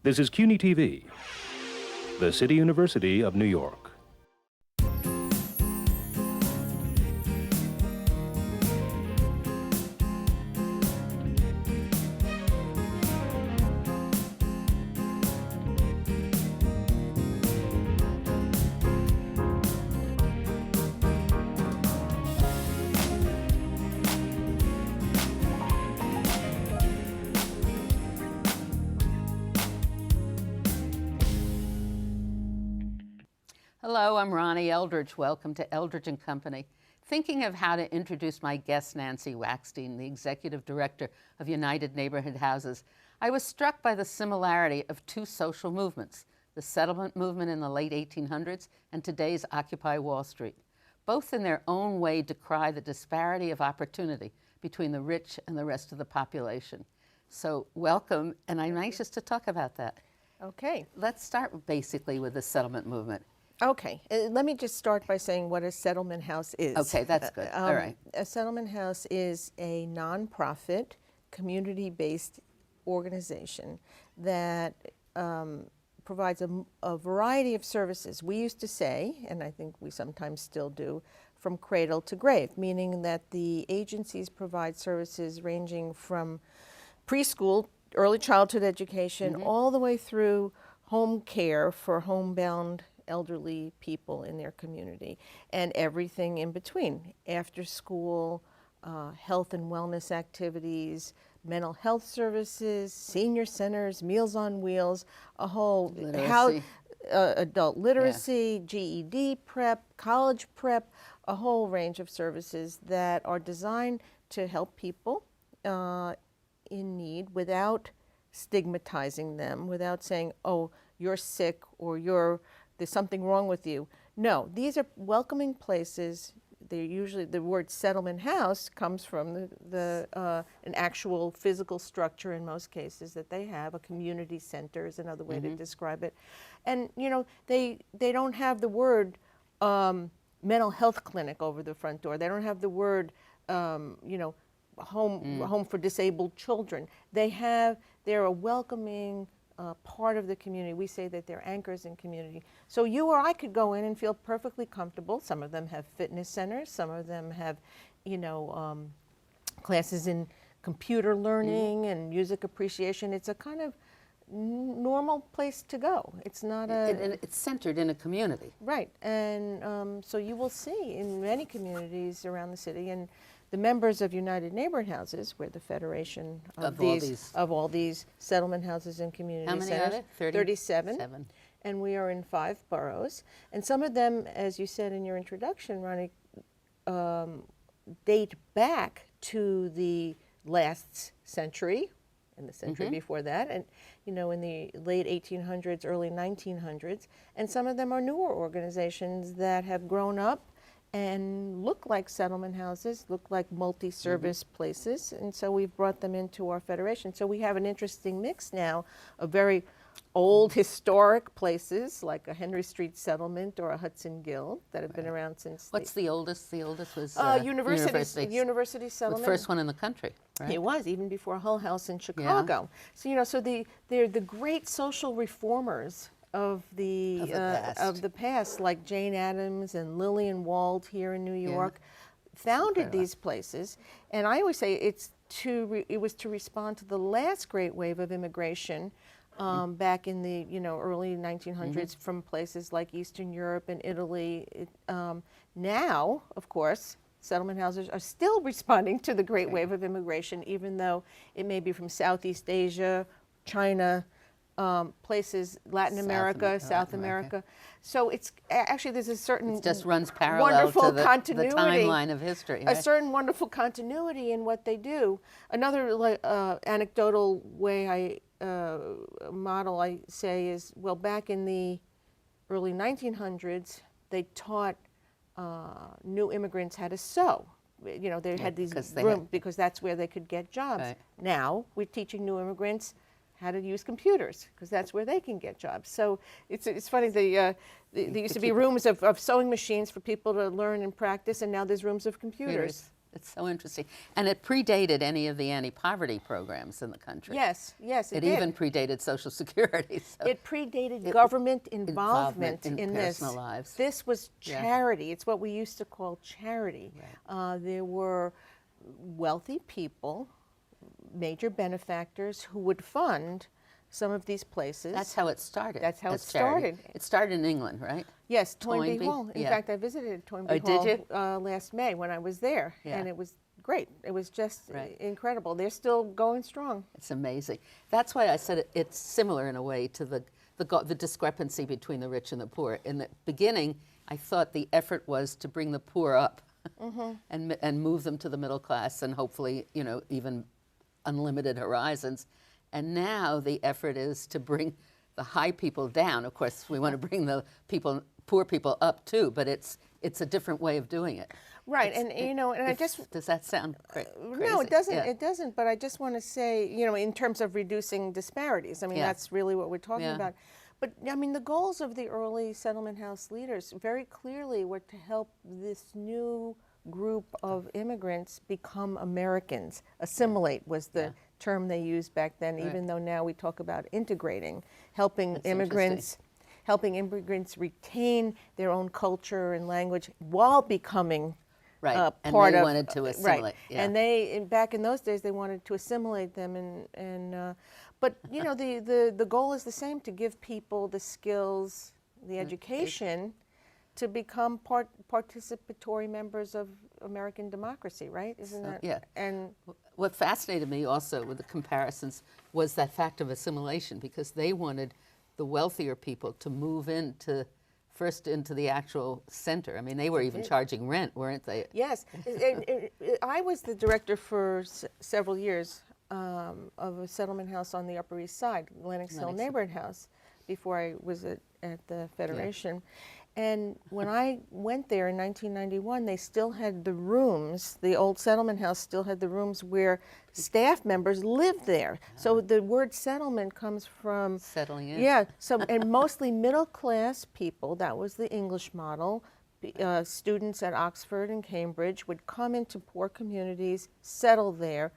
This is CUNY TV, the City University of New York. Hello, I'm Ronnie Eldridge. Welcome to Eldridge & Company. Thinking of how to introduce my guest, Nancy Wackstein, the Executive Director of United Neighborhood Houses, I was struck by the similarity of two social movements, the settlement movement in the late 1800s and today's Occupy Wall Street. Both in their own way decry the disparity of opportunity between the rich and the rest of the population. So welcome, and I'm anxious to talk about that. Okay. Let's start basically with the settlement movement. Okay. Let me just start by saying what a settlement house is. Okay, that's good. All right. A settlement house is a nonprofit, community-based organization that provides a variety of services. We used to say, and I think we sometimes still do, from cradle to grave, meaning that the agencies provide services ranging from preschool, early childhood education, all the way through home care for homebound elderly people in their community, and everything in between, after school, health and wellness activities, mental health services, senior centers, Meals on Wheels, a whole adult literacy, GED prep, college prep, a whole range of services that are designed to help people in need without stigmatizing them, without saying, oh, you're sick or there's something wrong with you. No, these are welcoming places. They're usually, the word settlement house comes from an actual physical structure in most cases that they have. A community center is another way to describe it. And you know, they don't have the word mental health clinic over the front door. They don't have the word home for disabled children. They're a welcoming part of the community. We say that they're anchors in community. So you or I could go in and feel perfectly comfortable. Some of them have fitness centers. Some of them have, classes in computer learning and music appreciation. It's a kind of normal place to go. It's not it's centered in a community. Right, and so you will see in many communities around the city, and the members of United Neighborhood Houses, we're the federation of all these settlement houses and community centers. How many are there? 37. And we are in 5 boroughs. And some of them, as you said in your introduction, Ronnie, date back to the last century and the century before that, and in the late 1800s, early 1900s. And some of them are newer organizations that have grown up and look like settlement houses, look like multi-service places, and so we've brought them into our federation. So we have an interesting mix now of very old historic places like a Henry Street settlement or a Hudson Guild that have been around since. What's the oldest? The oldest was University Settlement. The first one in the country, right? It was, even before Hull House in Chicago. Yeah. So they're the great social reformers of the past, like Jane Addams and Lillian Wald here in New York, founded these places. And I always say it was to respond to the last great wave of immigration back in the early 1900s from places like Eastern Europe and Italy. Now, of course, settlement houses are still responding to the great wave of immigration, even though it may be from Southeast Asia, China, places, Latin America, South America. So it's actually, there's a certain it just runs parallel to the timeline of history. Right? A certain wonderful continuity in what they do. Another anecdotal way model I say is, well, back in the early 1900s, they taught new immigrants how to sew. They had these rooms because that's where they could get jobs. Right. Now we're teaching new immigrants how to use computers because that's where they can get jobs. So it's funny, there used to be rooms of sewing machines for people to learn and practice, and now there's rooms of computers. It's so interesting. And it predated any of the anti-poverty programs in the country. Yes, yes, It did. even predated Social Security. So It predated government involvement in in personal this. lives. This was Yeah. charity. It's what we used to call charity. Right. There were wealthy people, major benefactors, who would fund some of these places. That's how it started. That's how as it charity. started. It started in England, right? Yes, Toynbee Toynbee, Hall. In yeah. fact, I visited Toynbee Oh, Hall did you? last May when I was there, Yeah. and it was great. It was just Right. incredible. They're still going strong. It's amazing. That's why I said it's similar in a way to the discrepancy between the rich and the poor. In the beginning, I thought the effort was to bring the poor up and move them to the middle class and hopefully, even unlimited horizons. And now the effort is to bring the high people down. Of course, we want to bring the poor people up too, but it's a different way of doing it. Right, and I just does that sound crazy? no, it doesn't. Yeah. It doesn't. But I just want to say, in terms of reducing disparities, I mean, Yeah. that's really what we're talking Yeah. about. But I mean, the goals of the early settlement house leaders very clearly were to help this new group of immigrants become Americans. Assimilate was the term they used back then, Right. even though now we talk about integrating, helping That's immigrants retain their own culture and language while becoming Right, and part they of wanted to assimilate. Right, Yeah. and back in those days they wanted to assimilate them, but the goal is the same: to give people the skills, the education, to become participatory members of American democracy. Right? Isn't that? yeah. And What fascinated me also with the comparisons was that fact of assimilation, because they wanted the wealthier people to move first into the actual center. I mean, they were even charging rent, weren't they? yes, I was the director for several years of a settlement house on the Upper East Side, Lenox Hill Neighborhood House, before I was at the Federation. And when I went there in 1991, they still had the rooms, the old settlement house still had the rooms where staff members lived there. So the word settlement comes from Settling in. Yeah, and mostly middle class people, that was the English model. Students at Oxford and Cambridge would come into poor communities, settle there,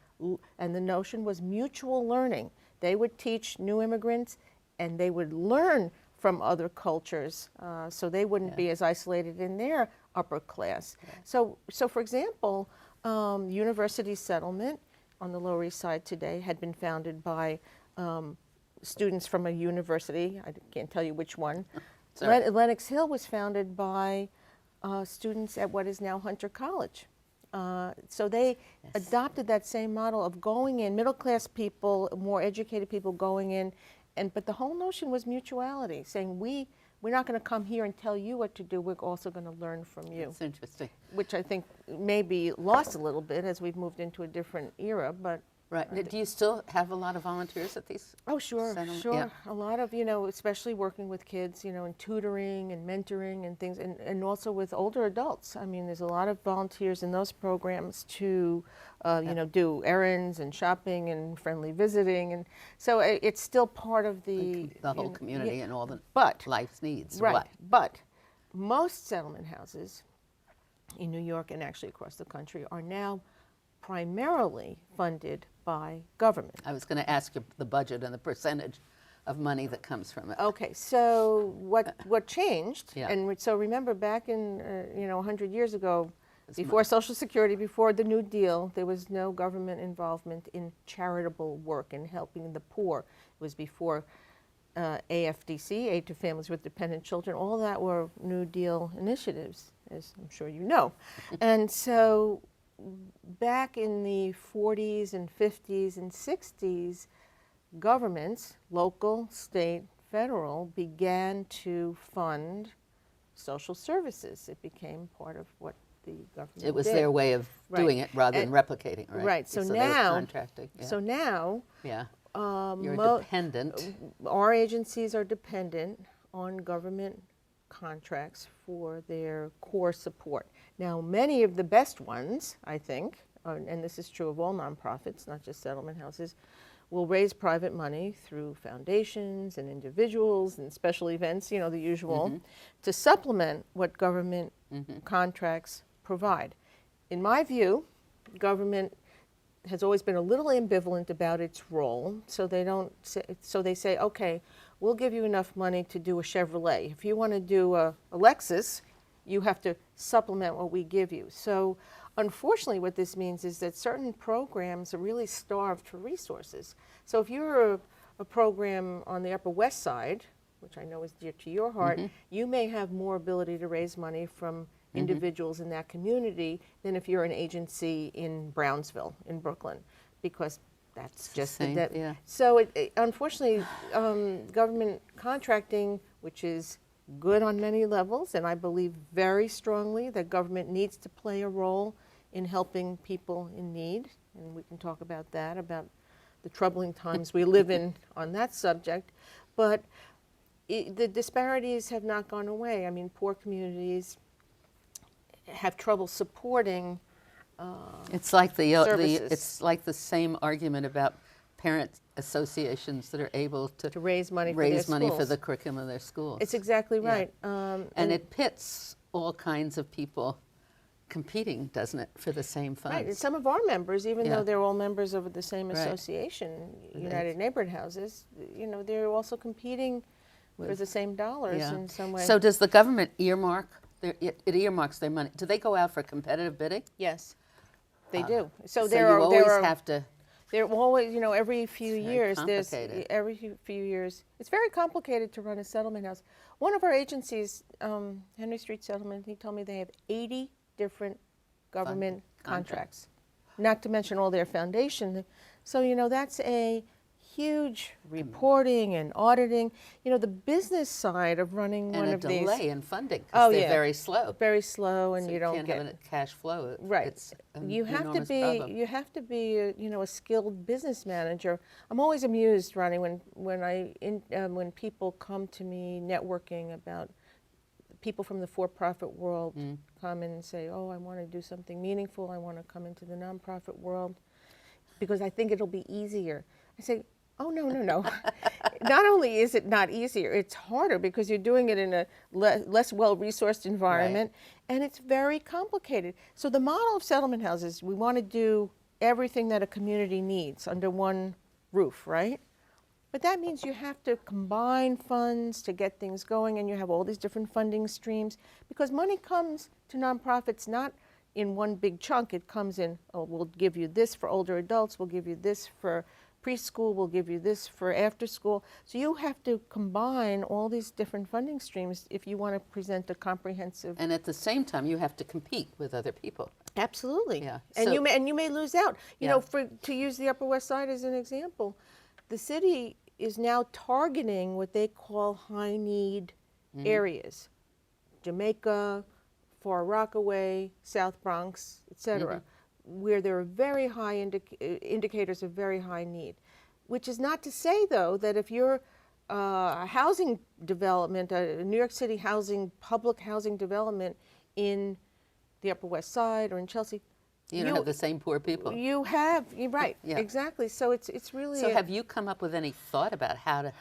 and the notion was mutual learning. They would teach new immigrants, and they would learn from other cultures, so they wouldn't be as isolated in their upper class. So for example, University Settlement on the Lower East Side today had been founded by students from a university. I can't tell you which one. Lenox Hill was founded by students at what is now Hunter College. So they adopted that same model of going in, middle class people, more educated people going in, but the whole notion was mutuality, saying we're not going to come here and tell you what to do, we're also going to learn from you. It's interesting. Which I think may be lost a little bit as we've moved into a different era, but Right. Do you still have a lot of volunteers at these? oh, sure, settlement? sure. Yeah. A lot of, especially working with kids, and tutoring and mentoring and things, and also with older adults. I mean, there's a lot of volunteers in those programs to, do errands and shopping and friendly visiting. And so it's still part of the whole community and all the but, life's needs. Right. What? But most settlement houses in New York and actually across the country are now primarily funded by government. I was going to ask you the budget and the percentage of money that comes from it. Okay, so what changed? Yeah. And so remember back in 100 years ago, before Social Security, before the New Deal, there was no government involvement in charitable work and helping the poor. It was before AFDC, Aid to Families with Dependent Children. All that were New Deal initiatives, as I'm sure you know. And so back in the 40s and 50s and 60s, governments, local, state, federal, began to fund social services. It became part of what the government It was did. their way of doing it rather than replicating, right? Right. So they were now, contracting. Yeah. so now, yeah. You're dependent. our agencies are dependent on government contracts for their core support. Now, many of the best ones, I think, and this is true of all nonprofits, not just settlement houses, will raise private money through foundations and individuals and special events, the usual, to supplement what government contracts provide. In my view, government has always been a little ambivalent about its role, so they say, okay, we'll give you enough money to do a Chevrolet. If you want to do a Lexus, you have to supplement what we give you. So unfortunately what this means is that certain programs are really starved for resources. So if you're a program on the Upper West Side, which I know is dear to your heart, you may have more ability to raise money from individuals in that community than if you're an agency in Brownsville, in Brooklyn, because that's just the debt. Yeah. So unfortunately, government contracting, which is good on many levels, and I believe very strongly that government needs to play a role in helping people in need, and we can talk about that, about the troubling times we live in on that subject, but the disparities have not gone away. I mean, poor communities have trouble supporting It's like services. it's like the same argument about parent associations that are able to raise money for raise their money for schools. the curriculum of their schools. It's exactly Yeah. right. And it pits all kinds of people competing, doesn't it, for the same funds? Right, and some of our members, even Yeah. though they're all members of the same Right. association, United Neighborhood Houses, they're also competing for the same dollars Yeah. in some way. So does the government earmark? It earmarks their money. Do they go out for competitive bidding? yes, they do. So So there you are always there are have to. They're always, every few It's very years, complicated. few years, it's very complicated to run a settlement house. One of our agencies, Henry Street Settlement, he told me they have 80 different government contracts, not to mention all their foundation. So, that's a huge reporting and auditing. The business side of running And one a of these. delay in funding Oh, because they're yeah. very slow. Very slow, and So you don't can't get have a cash flow. right. It's an You have to enormous be problem. you have to be a skilled business manager. I'm always amused, Ronnie, when people come to me networking about people from the for-profit world come in and say, "Oh, I want to do something meaningful. I want to come into the nonprofit world because I think it'll be easier." I say, "Oh, no, no, no. Not only is it not easier, it's harder because you're doing it in a less well-resourced environment, and it's very complicated." So the model of settlement houses, we want to do everything that a community needs under one roof, right? But that means you have to combine funds to get things going, and you have all these different funding streams because money comes to nonprofits not in one big chunk. It comes in, oh, we'll give you this for older adults, we'll give you this for preschool, we'll give you this for after school. So you have to combine all these different funding streams if you want to present a comprehensive. And at the same time, you have to compete with other people. Absolutely. Yeah. And So- you may lose out. Yeah. To use the Upper West Side as an example, the city is now targeting what they call high need areas. Jamaica, Far Rockaway, South Bronx, etc., where there are very high indicators of very high need. Which is not to say, though, that if you're a housing development, a New York City public housing development in the Upper West Side or in Chelsea, You don't have the same poor people. you're right, Yeah. exactly. So it's really So have you come up with any thought about how to?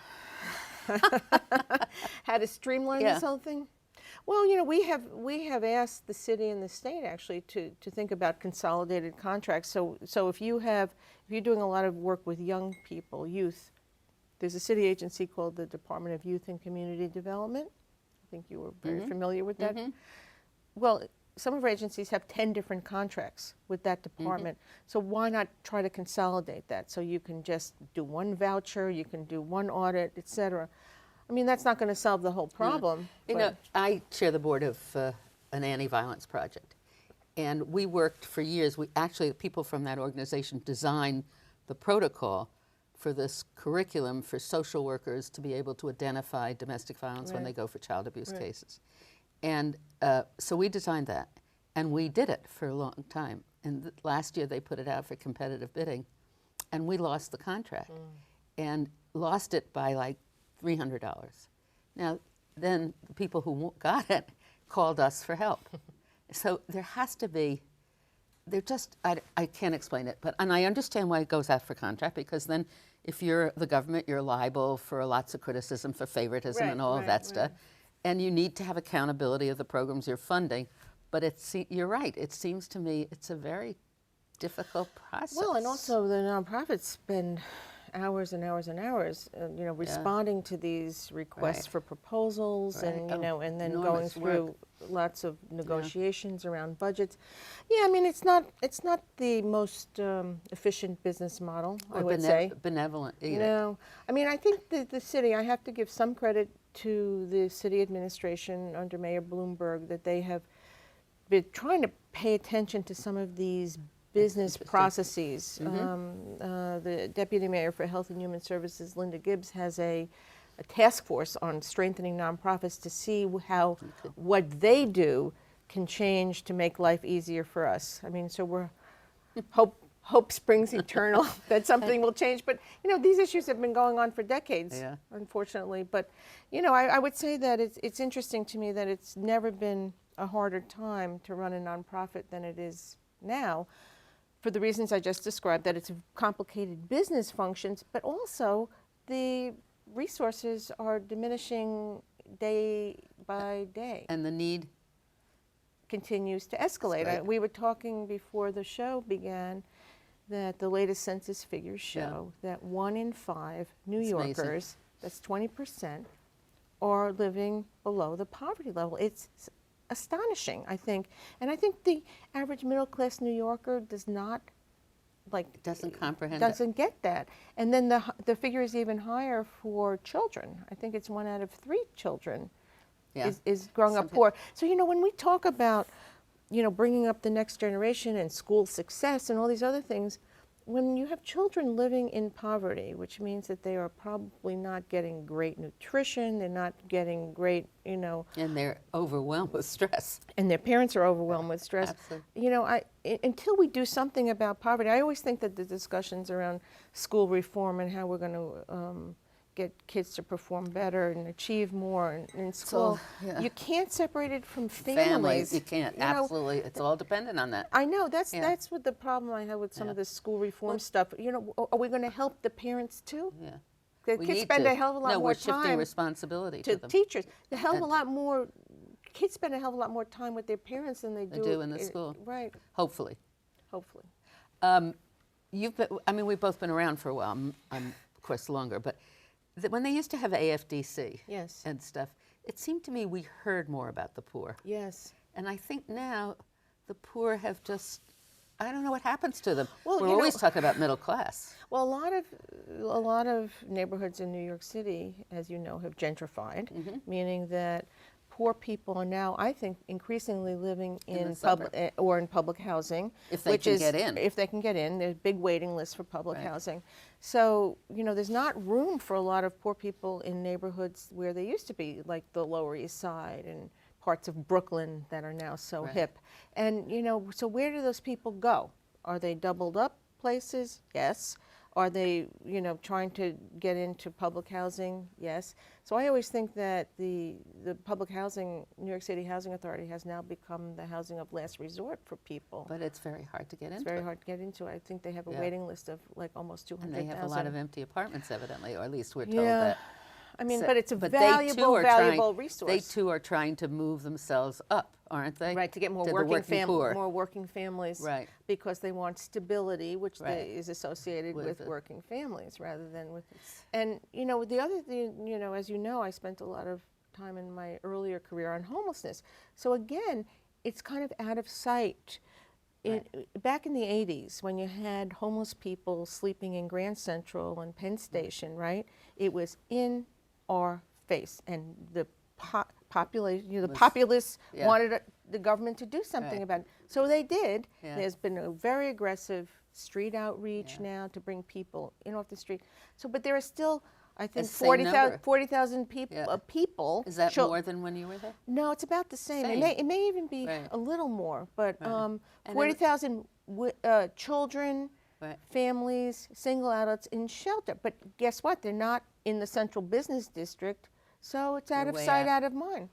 how to streamline Yeah. this whole thing. Well, we have asked the city and the state actually to think about consolidated contracts. So if you're doing a lot of work with young people, youth, there's a city agency called the Department of Youth and Community Development. I think you were very familiar with that. Well, some of our agencies have 10 different contracts with that department. So why not try to consolidate that? So you can just do one voucher, you can do one audit, et cetera. I mean, that's not going to solve the whole problem. You know, I chair the board of an anti-violence project, and we worked for years. The people from that organization designed the protocol for this curriculum for social workers to be able to identify domestic violence when they go for child abuse cases. And so we designed that, and we did it for a long time. And last year they put it out for competitive bidding, and we lost the contract, and lost it by like $300. Now, then the people who got it called us for help. So there has to be, I can't explain it, and I understand why it goes out for contract, because then if you're the government, you're liable for lots of criticism for favoritism and all of that stuff. And you need to have accountability of the programs you're funding. But you're right, it seems to me it's a very difficult process. Well, and also the nonprofits spend hours and hours and hours, responding to these requests Right. for proposals, Right. and and then going Enormous through work. lots of negotiations around budgets. Yeah, I mean it's not the most efficient business model, I Or would say. benevolent either. No, I mean I think the city. I have to give some credit to the city administration under Mayor Bloomberg that they have been trying to pay attention to some of these business interesting. processes. The Deputy Mayor for Health and Human Services, Linda Gibbs, has a task force on strengthening nonprofits to see how what they do can change to make life easier for us. I mean, so we're hope springs eternal that something will change. But these issues have been going on for decades, Yeah. unfortunately. But I would say that it's interesting to me that it's never been a harder time to run a nonprofit than it is now, for the reasons I just described, that it's a complicated business functions, but also the resources are diminishing day by day. And the need Continues to escalate. Escalate. We were talking before the show began that the latest census figures show that 1 in 5 New It's amazing. Yorkers, that's 20%, are living below the poverty level. It's astonishing, I think. And I think the average middle-class New Yorker doesn't comprehend it. get that. And then the figure is even higher for children. I think it's 1 out of 3 children is growing up poor. So when we talk about bringing up the next generation and school success and all these other things, when you have children living in poverty, which means that they are probably not getting great nutrition, they're not getting great, and they're overwhelmed with stress. and their parents are overwhelmed with stress. Absolutely. Until we do something about poverty, I always think that the discussions around school reform and how we're going to get kids to perform better and achieve more in school, you can't separate it from families. You can't. Absolutely. It's all dependent on that. I know, that's what the problem I have with some of this school reform stuff. Are we going to help the parents too? Yeah. The We kids need spend to. a hell of a lot No, more we're shifting time responsibility to them. teachers. Kids spend a hell of a lot more time with their parents than they do in the school. Right, Hopefully. hopefully. We've both been around for a while. I'm of course longer, but when they used to have AFDC Yes. and stuff, it seemed to me we heard more about the poor. Yes. And I think now the poor have just, I don't know what happens to them. Well, We're always talking about middle class. Well, a lot of neighborhoods in New York City, as you know, have gentrified, meaning that poor people are now, I think, increasingly living in public housing. If they can get in. If they can get in. There's big waiting lists for public housing. So, there's not room for a lot of poor people in neighborhoods where they used to be, like the Lower East Side and parts of Brooklyn that are now so hip. And, so where do those people go? Are they doubled up places? Yes. Are they, trying to get into public housing? Yes. So I always think that the public housing, New York City Housing Authority has now become the housing of last resort for people. But it's very hard to get into. It's very hard to get into. I think they have a waiting list of like almost 200,000. And they have a lot of empty apartments, evidently, or at least we're told that. I mean, but it's a they valuable resource. They too are trying to move themselves up, aren't they? Right, to get more To the more working families. Right. Because they want stability, which is associated with working families rather than with. And the other thing, as you know, I spent a lot of time in my earlier career on homelessness. So again, it's kind of out of sight. Back in the 80s, when you had homeless people sleeping in Grand Central and Penn Station, right? It was in our face, and the population, the populace wanted the government to do something about it. So they did. There's been a very aggressive street outreach now to bring people in off the street. So, but there are still, I think, 40,000 people. Is that more than when you were there? No, it's about the same. It may even be a little more, but 40,000 children, families, single adults in shelter. But guess what? They're not in the central business district, so it's out of sight, out of mind.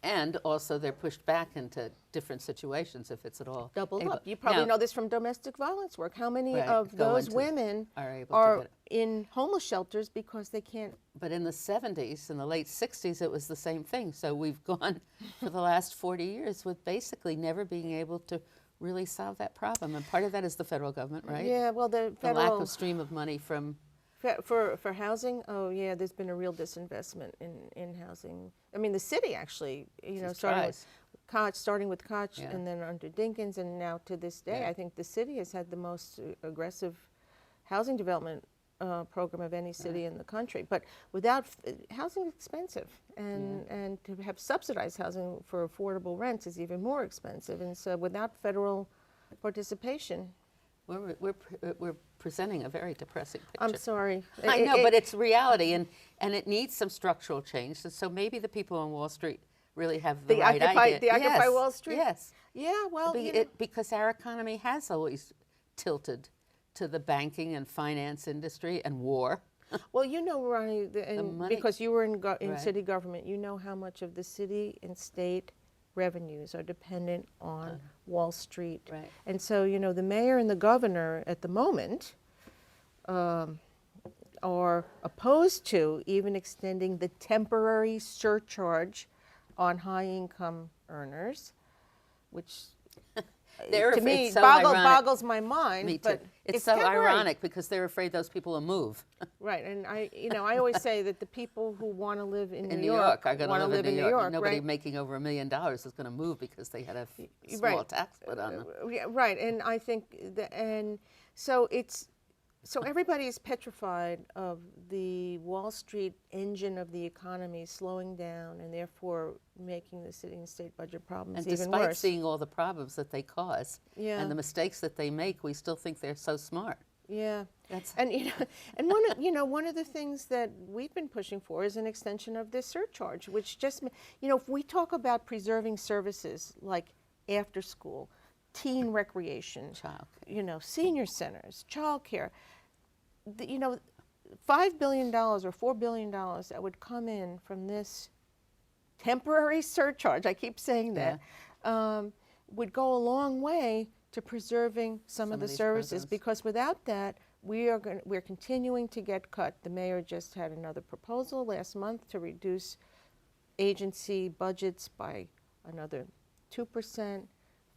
And also they're pushed back into different situations if it's at all doubled up. You probably know this from domestic violence work. How many of those women are in homeless shelters because they can't? But in the 70s and the late 60s, it was the same thing. So we've gone for the last 40 years with basically never being able to really solve that problem. And part of that is the federal government, right? Yeah, well, the The lack federal of stream of money from, for housing. Oh yeah, there's been a real disinvestment in housing. I mean, the city actually, Just starting tries. with Koch, Yeah. and then under Dinkins, and now to this day, Yeah. I think the city has had the most aggressive housing development program of any city in the country. But without housing is expensive, and to have subsidized housing for affordable rents is even more expensive. And so without federal participation, we're presenting a very depressing picture. I'm sorry. I know, but it's reality, and it needs some structural change. So maybe the people on Wall Street really have the right idea. The Occupy Yes, Wall Street. Yes. Yeah, well, Because our economy has always tilted to the banking and finance industry and war. well, Ronnie, money- because you were in Right. city government, you know how much of the city and state revenues are dependent on Wall Street. Right. And so, the mayor and the governor at the moment are opposed to even extending the temporary surcharge on high-income earners, which to me it's so boggles my mind. Me too. But It's so temporary. ironic because they're afraid those people will move. Right, and I always say that the people who want to live in In New York are going want to live in New York. Nobody right? making over $1 million is going to move because they had a small Right. tax put on them. Yeah, right, and I think so everybody is petrified of the Wall Street engine of the economy slowing down and therefore making the city and state budget problems And even despite worse. seeing all the problems that they cause Yeah. and the mistakes that they make, we still think they're so smart. Yeah, That's and one of the things that we've been pushing for is an extension of this surcharge, which just if we talk about preserving services like after school, teen recreation, Child. Senior centers, childcare, $5 billion or $4 billion that would come in from this temporary surcharge, I keep saying that, would go a long way to preserving some of the these services, programs. because without that, we're continuing to get cut. The mayor just had another proposal last month to reduce agency budgets by another 2%,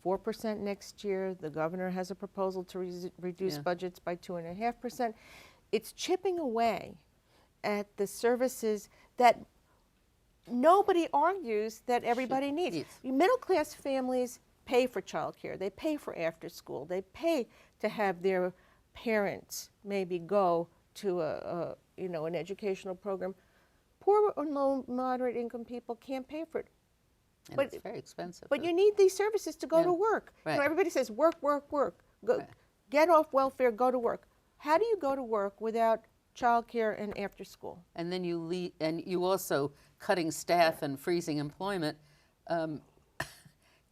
4% next year. The governor has a proposal to reduce budgets by 2.5%. It's chipping away at the services that nobody argues that everybody needs. Middle-class families pay for childcare. They pay for after school. They pay to have their parents maybe go to an educational program. Poor or low, moderate income people can't pay for it. And it's very expensive. But you need these services to go to work. Right. Everybody says work, work, work. Go, Get off welfare, go to work. How do you go to work without childcare and after school? And then you also cutting staff and freezing employment.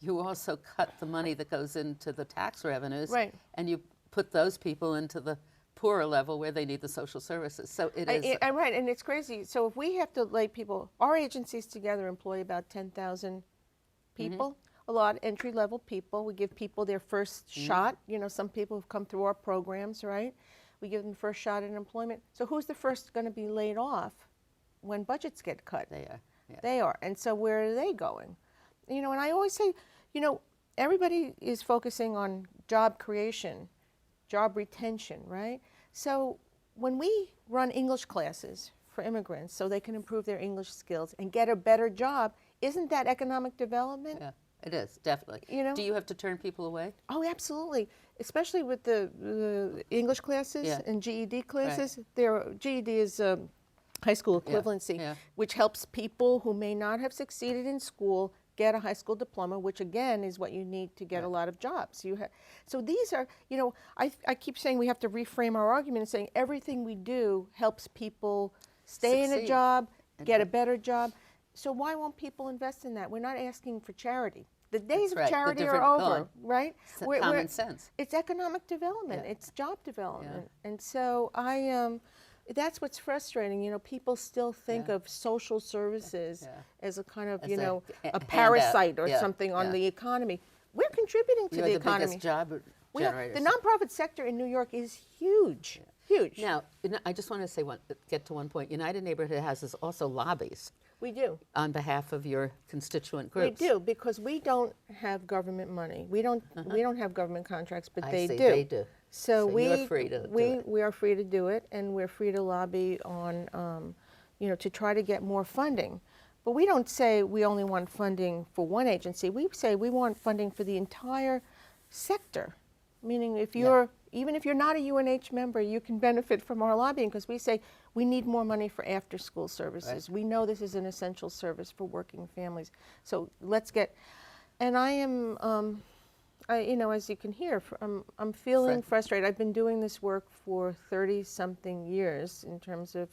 You also cut the money that goes into the tax revenues, Right. and you put those people into the poorer level where they need the social services. So it is. Right, and it's crazy. So if we have to lay people, our agencies together employ about 10,000 people, a lot of entry-level people. We give people their first shot. Some people have come through our programs, right? We give them first shot at employment. So who's the first going to be laid off when budgets get cut? They are. Yeah. They are. And so where are they going? And I always say, everybody is focusing on job creation, job retention, right? So when we run English classes for immigrants so they can improve their English skills and get a better job, isn't that economic development? Yeah, it is, definitely. Do you have to turn people away? Oh, absolutely. Especially with the English classes and GED classes. GED is high school equivalency, which helps people who may not have succeeded in school get a high school diploma, which again is what you need to get a lot of jobs. So these are, I keep saying we have to reframe our argument and saying everything we do helps people stay in a job, get a better job. So why won't people invest in that? We're not asking for charity. The days of charity are over, right? Common sense. It's economic development. It's job development. And so that's what's frustrating. People still think of social services as a kind of, a parasite or something on the economy. We're contributing to the economy. Biggest job generator. The nonprofit sector in New York is huge. huge. Now, I just want to say get to one point. United Neighborhood Houses also lobbies We do. on behalf of your constituent groups. We do, because we don't have government money. We don't have government contracts, but they see, do. they do. So we you're free to do it. we are free to do it, and we're free to lobby on to try to get more funding. But we don't say we only want funding for one agency. We say we want funding for the entire sector. Meaning, even if you're not a UNH member, you can benefit from our lobbying, because we say we need more money for after-school services. Right. We know this is an essential service for working families. So let's get. And I am, as you can hear, I'm feeling frustrated. I've been doing this work for 30-something years in terms of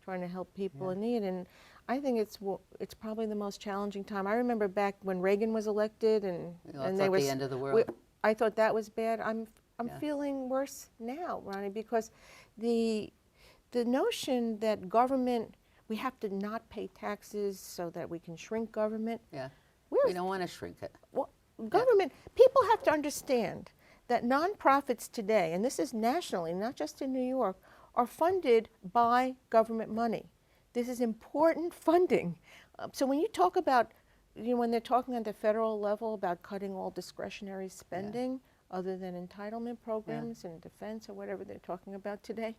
trying to help people in need, and I think it's probably the most challenging time. I remember back when Reagan was elected, and they were the end of the world. I thought that was bad. I'm feeling worse now, Ronnie, because the notion that government, we have to not pay taxes so that we can shrink government. Yeah. Where We is- don't want to shrink it. Well, government, people have to understand that nonprofits today, and this is nationally, not just in New York, are funded by government money. This is important funding. So when you talk about, when they're talking at the federal level about cutting all discretionary spending other than entitlement programs and defense or whatever they're talking about today,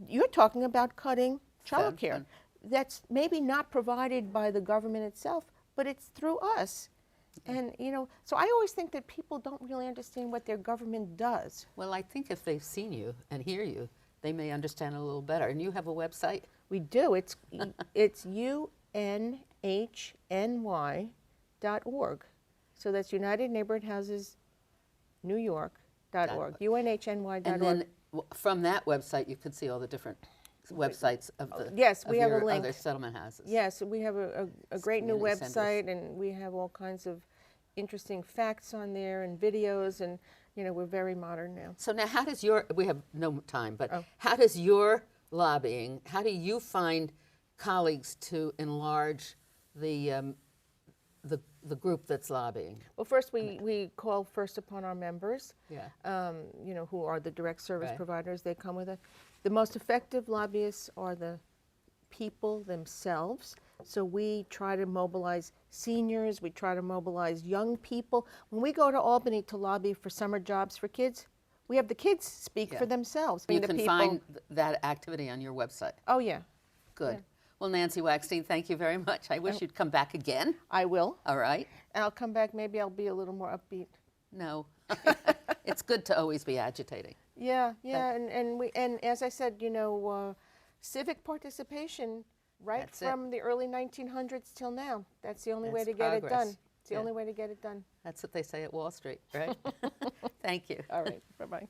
you're talking about cutting child care. That's maybe not provided by the government itself, but it's through us. And, so I always think that people don't really understand what their government does. Well, I think if they've seen you and hear you, they may understand a little better. And you have a website? We do. It's UNHNY.org. So that's United Neighborhood Houses New York.org. UNHNY.org. And then from that website, you can see all the different websites of the Yes, we have a your link. other settlement houses. Yes, we have a great new Community website, and we have all kinds of interesting facts on there and videos, and we're very modern now. So now, how does we have no time, but Oh. how does your lobbying, how do you find colleagues to enlarge the group that's lobbying? Well, first we call first upon our members, Yeah. who are the direct service Right. providers. They come with us. The most effective lobbyists are the people themselves. So we try to mobilize seniors, we try to mobilize young people. When we go to Albany to lobby for summer jobs for kids, we have the kids speak for themselves. You The can people- find that activity on your website. Oh yeah, Good. Yeah. Well, Nancy Wackstein, thank you very much. I wish you'd come back again. I will. All right? And I'll come back, maybe I'll be a little more upbeat. No. It's good to always be agitating. Yeah, and as I said, civic participation right That's it. from the early 1900s till now. That's the only way That's to get it progress. done. It's the Yeah. only way to get it done. That's what they say at Wall Street, right? Thank you. All right, bye-bye.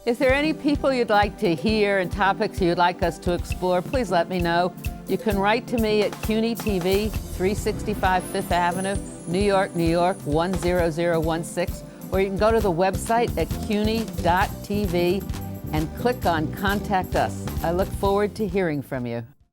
If there are any people you'd like to hear and topics you'd like us to explore, please let me know. You can write to me at CUNY TV, 365 Fifth Avenue, New York, New York, 10016, or you can go to the website at cuny.tv and click on Contact Us. I look forward to hearing from you.